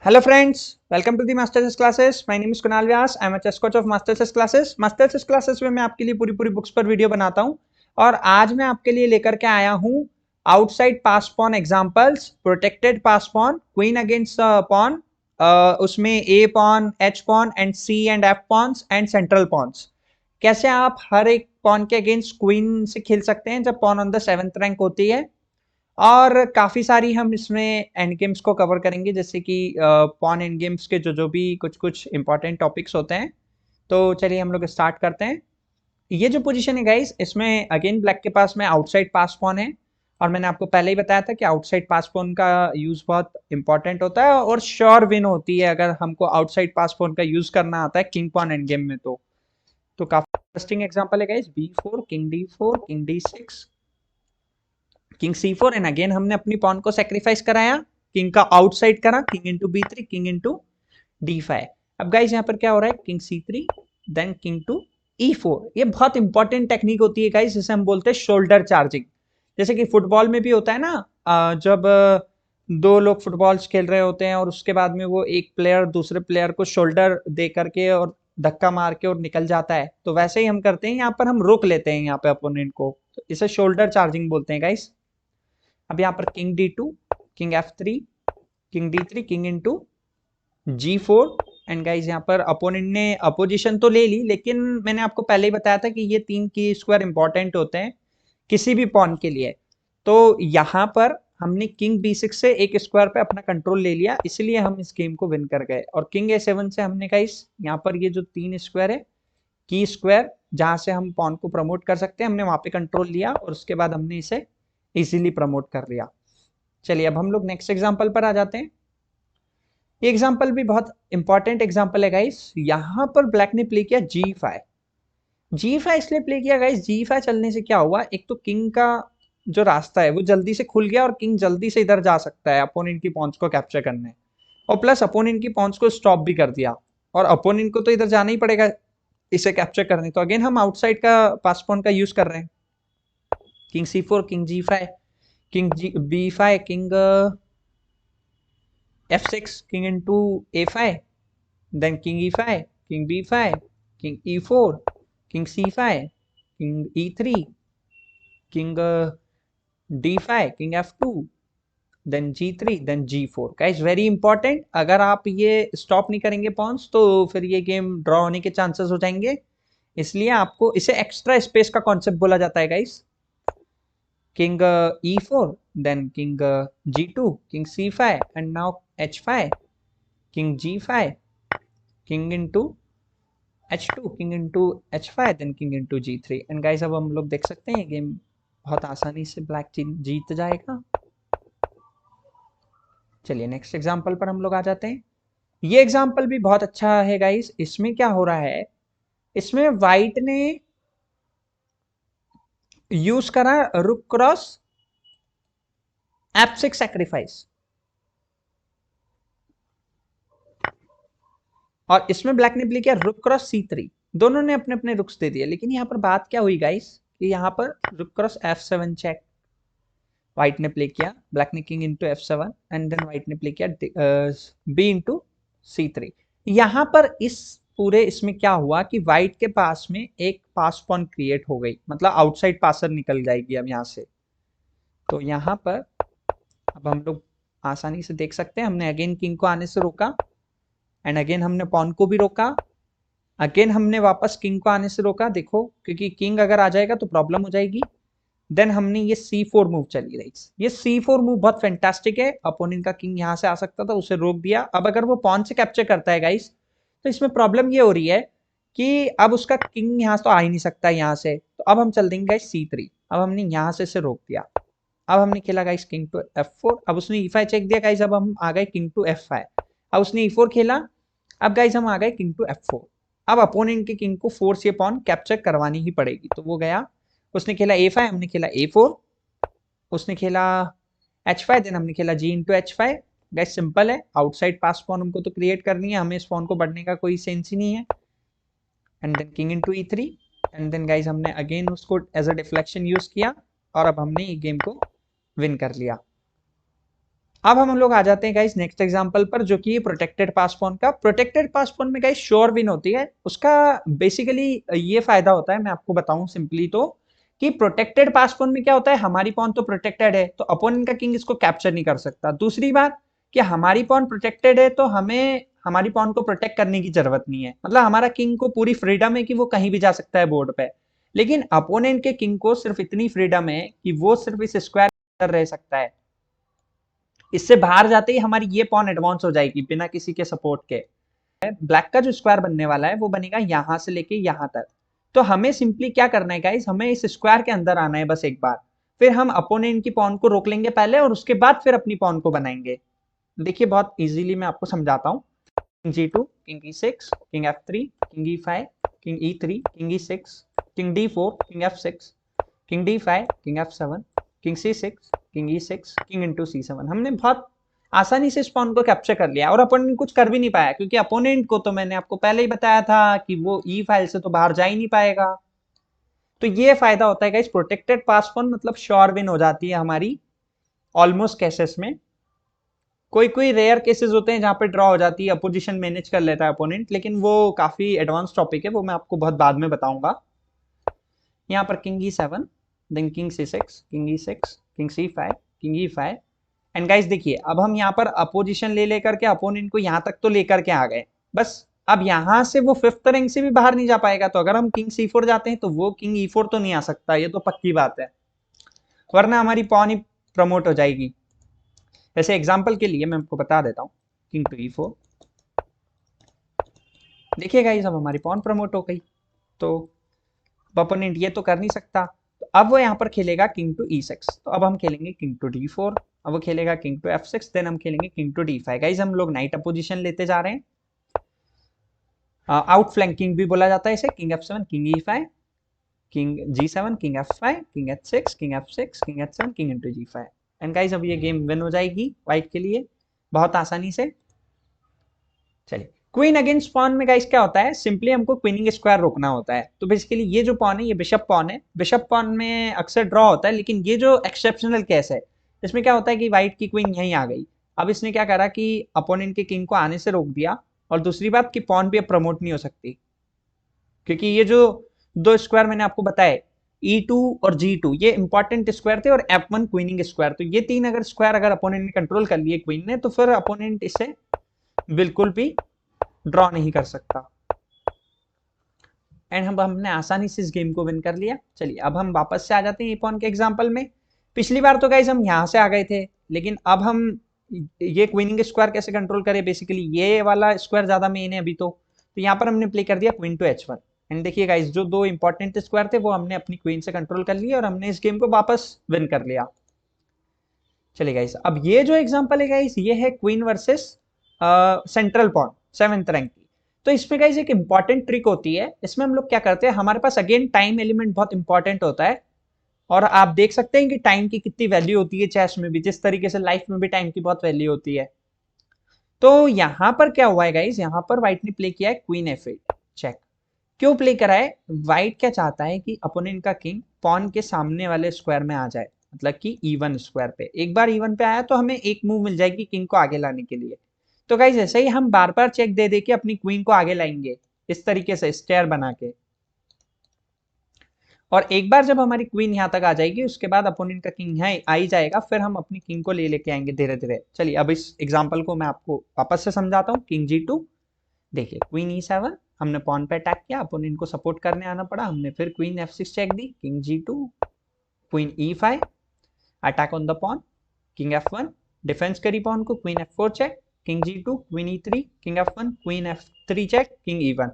Hello friends, welcome to the Master Chess Classes. My name is Kunal Vyas. I am a chess coach of Master Chess Classes. Master Chess Classes में मैं आपके लिए पूरी books पर video बनाता हूँ और आज मैं आपके लिए लेकर के आया हूँ outside passed pawn examples, protected passed pawn, queen against pawn, उसमें A pawn, H pawn and C and F pawns and central pawns. कैसे आप हर एक पॉन के अगेंस्ट क्वीन से खेल सकते हैं जब pawn on the 7th rank होती है। और काफ़ी सारी हम इसमें एंड गेम्स को कवर करेंगे, जैसे कि पॉन एंड गेम्स के जो भी कुछ इंपॉर्टेंट टॉपिक्स होते हैं। तो चलिए हम लोग स्टार्ट करते हैं। ये जो पोजीशन है गाइस, इसमें अगेन ब्लैक के पास में आउटसाइड पास पॉन है और मैंने आपको पहले ही बताया था कि आउटसाइड पास पॉन का यूज़ बहुत इंपॉर्टेंट होता है और श्योर विन होती है अगर हमको आउटसाइड पास पॉन का यूज़ करना आता है किंग पॉन एंड गेम में। तो काफ़ी इंटरेस्टिंग एग्जाम्पल है guys. B4, king D4, king D6, king C4 and again हमने अपनी पॉन को सेक्रीफाइस कराया, किंग का आउटसाइड करा, king into B3, king into D5। अब गाइस यहाँ पर क्या हो रहा है, king C3 then king to E4। ये बहुत इंपॉर्टेंट टेक्निक होती है गाइस, जिसे हम बोलते हैं शोल्डर चार्जिंग। जैसे कि फुटबॉल में भी होता है ना, जब दो लोग फुटबॉल्स खेल रहे होते हैं और उसके बाद में वो एक प्लेयर दूसरे प्लेयर को शोल्डर दे करके और धक्का मार के और निकल जाता है, तो वैसे ही हम करते हैं, यहाँ पर हम रोक लेते हैं यहाँ पे अपोनेंट को, तो इसे शोल्डर चार्जिंग बोलते हैं गाइस। अब यहाँ पर king D2, king F3, king D3, king into G4 and guys यहाँ पर अपोनेंट ने अपोजिशन तो ले ली, लेकिन मैंने आपको पहले ही बताया था कि ये 3 की स्क्वायर इंपॉर्टेंट होते हैं किसी भी पॉन के लिए। तो यहाँ पर हमने किंग B6 से एक स्क्वायर पे अपना कंट्रोल ले लिया, इसलिए हम इस गेम को विन कर गए। और किंग A7 से हमने गाइस यहाँ पर ये जो 3 स्क्वायर है, की स्क्वायर जहां से हम पॉन को प्रमोट कर सकते हैं, हमने वहां पे कंट्रोल लिया और उसके बाद हमने इसे इजीली प्रमोट कर लिया। चलिए अब हम लोग नेक्स्ट एग्जांपल पर आ जाते हैं। ये एग्जांपल भी बहुत इंपॉर्टेंट एग्जांपल है गाइस। यहां पर ब्लैक ने प्ले किया G5। G5 इसलिए प्ले किया गाइस, G5 चलने से क्या हुआ, एक तो किंग का जो रास्ता है वो जल्दी से खुल गया और किंग जल्दी से इधर जा सकता है अपोनेंट की पॉन्स को कैप्चर करने, और प्लस अपोनेंट की पॉन्स को स्टॉप भी कर दिया और अपोनेंट को तो इधर जाना ही पड़ेगा इसे कैप्चर करने। तो अगेन हम आउटसाइड का पास पॉन का यूज कर रहे हैं। King C4, king G5, king B5, king F6, king into A5, then king E5, king B5, king E4, king C5, king E3, king D5, king F2, then G3, then G4। Guys very important, अगर आप ये stop नहीं करेंगे Pond's तो फिर ये game draw होने के चांसेस हो जाएंगे, इसलिए आपको इसे एक्स्ट्रा स्पेस का कॉन्सेप्ट बोला जाता है guys. king E4, then king G2, king C5 and now H5, king G5, king into H2, king into H5, then king into G3 and guys अब हम लोग देख सकते हैं ये गेम बहुत आसानी से ब्लैक जीत जाएगा। चलिए नेक्स्ट एग्जांपल पर हम लोग आ जाते हैं। ये एग्जांपल भी बहुत अच्छा है गाइस। इसमें क्या हो रहा है, इसमें व्हाइट ने यूज करा रुक क्रॉस F6 सैक्रिफाइस और इसमें ब्लैक ने प्ले किया रुक क्रॉस C3। दोनों ने अपने अपने रुक्स दे दिए, लेकिन यहाँ पर बात क्या हुई गाइस कि यहाँ पर रुक क्रॉस F7 चेक व्हाइट ने प्ले किया, ब्लैक ने king into F7 and then white ने प्ले किया B इंटू C3। यहाँ पर इस पूरे इसमें क्या हुआ कि व्हाइट के पास में एक पास पॉन क्रिएट हो गई, मतलब आउटसाइड पासर निकल जाएगी अब यहाँ से। तो यहाँ पर अब हम लोग आसानी से देख सकते हैं, हमने अगेन किंग को आने से रोका एंड अगेन हमने पॉन को भी रोका, अगेन हमने वापस किंग को आने से रोका। देखो क्योंकि किंग अगर आ जाएगा तो प्रॉब्लम हो जाएगी। देन हमने ये C4 मूव चली रही, ये C4 मूव बहुत फैंटास्टिक है। अपोनेंट का किंग यहाँ से आ सकता था, उसे रोक दिया। अब अगर वो पॉन से कैप्चर करता है गाइस, तो इसमें प्रॉब्लम ये हो रही है कि अब उसका किंग यहाँ तो आ ही नहीं सकता यहाँ से, तो अब हम चल देंगे गाइस C3। अब हमने यहाँ से इसे रोक दिया। अब हमने खेला गाइस किंग टू F4, अब उसने E5 चेक दिया गाइस, अब हम आ गए किंग टू F5। अब उसने E4 खेला, अब गाइस हम आ गए किंग टू F4। अब अपोनेंट के किंग को फोर्स ये पॉन कैप्चर करवानी ही पड़ेगी, तो वो गया, उसने खेला A5, हमने खेला A4, उसने खेला H5, देन हमने खेला G into H5। Guys simple है, आउटसाइड पास पॉन हमको तो क्रिएट करनी है, हमें इस पॉन को बढ़ने का कोई सेंस ही नहीं है। And then king into E3 and then guys हमने अगेन उसको एज अ डिफ्लेक्शन यूज किया और अब हमने ये गेम को विन कर लिया। अब हम लोग आ जाते हैं गाइस नेक्स्ट एग्जांपल पर, जो कि प्रोटेक्टेड पास पॉन का। प्रोटेक्टेड पास पॉन में गाइस श्योर विन होती है। उसका बेसिकली ये फायदा होता है, मैं आपको बताऊं सिंपली तो, कि प्रोटेक्टेड पास पॉन में क्या होता है, हमारी पॉन तो प्रोटेक्टेड है तो अपोनेंट का किंग इसको कैप्चर नहीं कर सकता। दूसरी बात कि हमारी पॉन प्रोटेक्टेड है तो हमें हमारी पॉन को प्रोटेक्ट करने की जरूरत नहीं है, मतलब हमारा किंग को पूरी फ्रीडम है कि वो कहीं भी जा सकता है बोर्ड पे। लेकिन अपोनेंट के किंग को सिर्फ इतनी फ्रीडम है कि वो सिर्फ इस स्क्वायर के अंदर रह सकता है। इससे बाहर जाते ही हमारी ये पॉन एडवांस हो जाएगी बिना किसी के सपोर्ट के। ब्लैक का जो स्क्वायर बनने वाला है वो बनेगा यहां से लेके यहां तक। तो हमें सिंपली क्या करना है गाइस, हमें इस स्क्वायर के अंदर आना है बस एक बार, फिर हम अपोनेंट की पॉन को रोक लेंगे पहले और उसके बाद फिर अपनी पॉन को बनाएंगे। देखिए बहुत इजीली मैं आपको समझाता हूँ। King G2, king E6, king F3, king E5, king E3, king E6, king D4, king F6, king D5, king F7, king C6, king E6, king into C7। हमने बहुत आसानी से इस पॉन को कैप्चर कर लिया और अपोनेंट कुछ कर भी नहीं पाया, क्योंकि अपोनेंट को तो मैंने आपको पहले ही बताया था कि वो ई फाइल से तो बाहर जा ही नहीं पाएगा। तो ये फायदा होता है गाइस प्रोटेक्टेड पास पॉन, मतलब श्योर विन हो जाती है हमारी ऑलमोस्ट केसेस में। कोई कोई रेयर केसेस होते हैं जहां पे ड्रॉ हो जाती है, अपोजिशन मैनेज कर लेता है अपोनेंट, लेकिन वो काफी एडवांस टॉपिक है, वो मैं आपको बहुत बाद में बताऊंगा। यहाँ पर king E7, then king C6, king E6, king C5, king E5। And guys देखिए अब हम यहाँ पर अपोजिशन ले लेकर के अपोनेंट को यहाँ तक तो लेकर के आ गए, बस अब यहाँ से वो फिफ्थ रैंक से भी बाहर नहीं जा पाएगा। तो अगर हम किंग C4 जाते हैं तो वो किंग E4 तो नहीं आ सकता, ये तो पक्की बात है, वरना हमारी पॉन ही प्रमोट हो जाएगी। वैसे एग्जाम्पल के लिए मैं आपको बता देता हूँ, किंग टू E4, देखिए गाइस अब हमारी पॉन प्रमोट हो गई। तो अपोनेंट ये तो कर नहीं सकता, तो अब वो यहाँ पर खेलेगा किंग टू E6। तो अब हम खेलेंगे किंग टू D4, अब वो खेलेगा किंग टू F6, देन हम खेलेंगे किंग टू D5। गाइस हम लोग नाइट अपोजिशन लेते जा रहे हैं, आउट फ्लैंकिंग भी बोला जाता है इसे। King F7, king E5, king G7, king F5, king H6, king F6, king H7, king into G5। And guys अब ये गेम विन हो जाएगी व्हाइट के लिए बहुत आसानी से। चलिए क्वीन अगेंस्ट पॉन में गाइस क्या होता है, सिंपली हमको क्वीनिंग स्क्वायर रोकना होता है। तो बेसिकली ये जो पॉन है ये बिशप पॉन है, बिशप पॉन में अक्सर ड्रॉ होता है, लेकिन ये जो एक्सेप्शनल केस है इसमें क्या होता है कि व्हाइट की क्वीन यहीं आ गई। अब इसने क्या करा कि अपोनेंट के किंग को आने से रोक दिया, और दूसरी बात कि पॉन भी अब प्रमोट नहीं हो सकती, क्योंकि ये जो दो स्क्वायर मैंने आपको बताए E2 और G2 ये इंपॉर्टेंट स्क्वायर थे, और F1 क्वीनिंग स्क्वायर। तो ये तीन अगर स्क्वायर अगर अपोनेंट ने कंट्रोल कर लिए क्वीन ने, तो फिर अपोनेंट इसे बिल्कुल भी ड्रॉ नहीं कर सकता। एंड हम हमने आसानी से इस गेम को विन कर लिया। चलिए अब हम वापस से आ जाते हैं ए पॉन के एग्जांपल में। पिछली बार तो गाइस हम यहाँ से आ गए थे, लेकिन अब हम ये क्वीनिंग स्क्वायर कैसे कंट्रोल करें, बेसिकली ये वाला स्क्वायर ज्यादा मेन है अभी तो यहाँ पर हमने प्ले कर दिया क्वीन टू H1। एंड देखिए गाइस जो दो इंपॉर्टेंट स्क्वायर थे वो हमने अपनी क्वीन से कंट्रोल कर लिए और हमने इस गेम को वापस विन कर लिया। चलिए गाइस अब ये जो एग्जांपल है गाइस ये है queen versus central pawn 7th rank की। तो इसमें गाइस एक इंपॉर्टेंट ट्रिक होती है, इसमें हम लोग क्या करते हैं, हमारे पास अगेन टाइम एलिमेंट बहुत इंपॉर्टेंट होता है, और आप देख सकते हैं कि टाइम की कितनी वैल्यू होती है चेस में भी, जिस तरीके से लाइफ में भी टाइम की बहुत वैल्यू होती है। तो यहाँ पर क्या हुआ है गाइस, यहाँ पर व्हाइट ने प्ले किया है क्वीन F8 चेक। क्यों प्ले करा है, व्हाइट क्या चाहता है कि अपोनेंट का किंग पॉन के सामने वाले स्क्वायर में आ जाए, मतलब कि E1 स्क्वायर पे। एक बार E1 पे आया तो हमें एक मूव मिल जाएगी किंग को आगे लाने के लिए। तो गाइस ऐसे ही हम बार बार चेक दे दे के अपनी क्वीन को आगे लाएंगे, इस तरीके से स्टेयर बना के। और एक बार जब हमारी क्वीन यहाँ तक आ जाएगी उसके बाद अपोनेंट का किंग यहाँ आ ही जाएगा, फिर हम अपनी किंग को ले लेके आएंगे धीरे धीरे। चलिए अब इस एग्जाम्पल को मैं आपको वापस से समझाता हूँ। किंग G2, देखिए क्वीन E7, हमने पॉन पे अटैक किया, अपोनेंट को सपोर्ट करने आना पड़ा, हमने फिर क्वीन F6 चेक दी, king G2, queen E5, attack on the pawn, king F1, defence करी पॉन को, queen F4 check, king G2, queen E3, king F1, queen F3 check, king E1।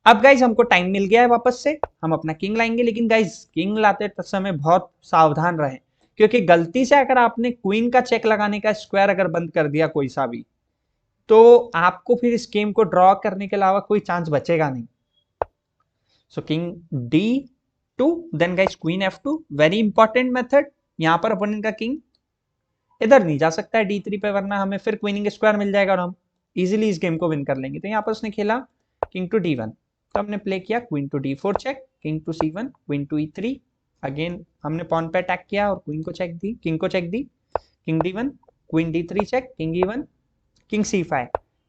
अब गाइज हमको टाइम मिल गया है वापस से, हम अपना किंग लाएंगे, लेकिन गाइज किंग लाते समय बहुत सावधान रहें, क्योंकि गलती से अगर आपने क्वीन का चेक लगाने का स्क्वायर अगर बंद कर दिया कोई सा भी, तो आपको फिर इस गेम को ड्रॉ करने के अलावा कोई चांस बचेगा नहीं। So king D2, then guys queen F2, very important method. यहाँ पर अपोनेंट का किंग इधर नहीं जा सकता है D3 पे, वरना हमें फिर क्वीनिंग स्क्वायर मिल जाएगा और हम इजीली इस गेम को विन कर लेंगे। तो यहाँ पर उसने खेला किंग टू D1, तो हमने प्ले किया queen to D4 check, king to C1, queen to E3, again हमने पॉन पे अटैक किया और क्वीन को चेक दी, किंग को चेक दी, king D1, queen D3 check, king E1, king C5,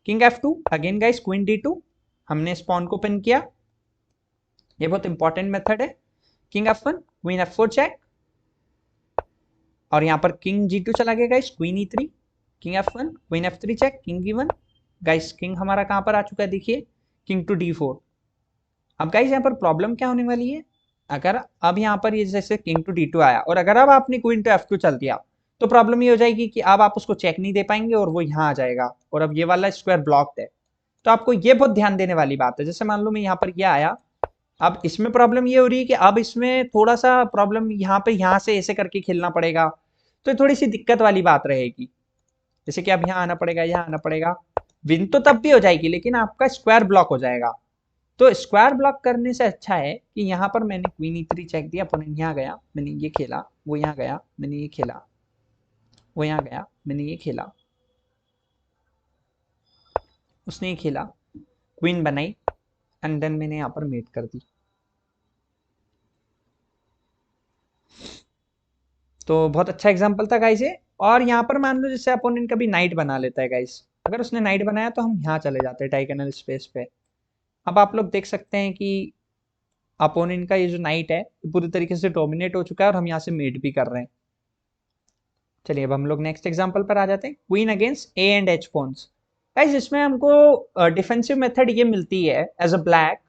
king F2, again guys queen D2, हमने pawn को पिन किया, ये बहुत इंपॉर्टेंट मेथड है। King F1, queen F4 check, और यहाँ पर किंग G2 चला गया guys, queen E3, king F1, queen F3 check, king E1, guys king हमारा कहाँ पर आ चुका है देखिए, किंग टू D4। अब गाइस यहाँ पर प्रॉब्लम क्या होने वाली है, अगर अब यहाँ पर ये जैसे किंग टू D2 आया और अगर अब आपने क्वीन टू F2 चल दिया तो प्रॉब्लम ये हो जाएगी कि अब आप उसको चेक नहीं दे पाएंगे और वो यहाँ आ जाएगा और अब ये वाला स्क्वायर ब्लॉक्ड है। तो आपको ये बहुत ध्यान देने वाली बात है। जैसे मान लो मैं यहाँ पर ये आया, अब इसमें प्रॉब्लम ये हो रही है कि अब इसमें थोड़ा सा प्रॉब्लम यहाँ पे यहाँ से ऐसे करके खेलना पड़ेगा, तो थोड़ी सी दिक्कत वाली बात रहेगी। जैसे कि अब यहाँ आना पड़ेगा, यहाँ आना पड़ेगा, विन तो तब भी हो जाएगी लेकिन आपका स्क्वायर ब्लॉक हो जाएगा। तो स्क्वायर ब्लॉक करने से अच्छा है कि यहाँ पर मैंने क्वीन E3 चेक दिया, अपोनेंट यहाँ गया, मैंने ये खेला, वो यहाँ गया, मैंने ये खेला, वो यहाँ गया, मैंने ये खेला, उसने ये खेला, क्वीन बनाई एंड देन मैंने यहाँ पर मेट कर दी। तो बहुत अच्छा एग्जांपल था गाइस ये। और यहाँ पर मान लो जैसे अपोनेंट कभी नाइट बना लेता है गाइस, अगर उसने नाइट बनाया तो हम यहाँ चले जाते हैं डायगोनल स्पेस पे। अब आप लोग देख सकते हैं कि अपोनेंट का ये जो नाइट है पूरी तरीके से डोमिनेट हो चुका है और हम यहाँ से मेट भी कर रहे हैं। चलिए अब हम लोग नेक्स्ट एग्जांपल पर आ जाते हैं, queen against A and H pawns. Guys इसमें हमको डिफेंसिव मेथड ये मिलती है एज अ ब्लैक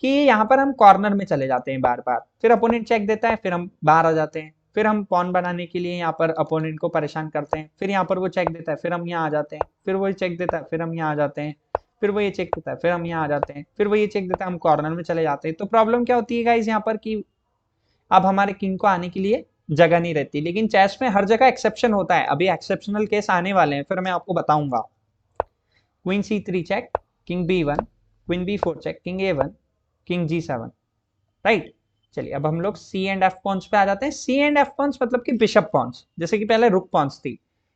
कि यहाँ पर हम कॉर्नर में चले जाते हैं बार बार, फिर अपोनेंट चेक देता है, फिर हम बाहर आ जाते हैं, फिर हम पॉन बनाने के लिए यहाँ पर अपोनेंट को परेशान करते हैं, फिर यहाँ पर वो चेक देता है, फिर हम यहाँ आ जाते हैं, फिर वो चेक देता है, फिर हम यहाँ आ जाते हैं, फिर वो ये चेक देता है, फिर हम यहाँ आ जाते हैं, फिर वो ये चेक देता है, हम कॉर्नर में चले जाते हैं। तो प्रॉब्लम क्या होती है गाइस यहाँ पर कि अब हमारे किंग को आने के लिए जगह नहीं रहती। लेकिन चेस में हर जगह एक्सेप्शन होता है, अभी एक्सेप्शनल केस आने वाले हैं, फिर मैं आपको बताऊंगा। Queen C3 check, king B1, queen B4 check, king A1, king G7, right. चलिए अब हम लोग C एंड F पॉन्स पे आ जाते हैं। C एंड F पॉन्स मतलब कि बिशप पॉन्स, जैसे कि पहले रुक पॉन्स थी।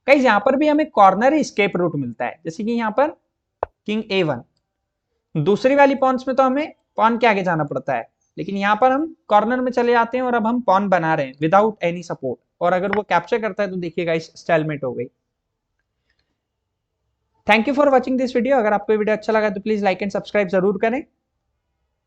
गाइस यहाँ पर भी हमें कॉर्नर एस्केप रूट मिलता है, जैसे कि यहाँ पर किंग A1, दूसरी वाली पॉन्स में तो हमें पॉन के आगे जाना पड़ता है, लेकिन यहाँ पर हम कॉर्नर में चले जाते हैं और अब हम पॉन बना रहे हैं विदाउट एनी सपोर्ट, और अगर वो कैप्चर करता है तो देखिएगा इस स्टाइलमेट हो गई। Thank you for watching this video. अगर आपको वीडियो अच्छा लगा तो प्लीज लाइक एंड सब्सक्राइब जरूर करें।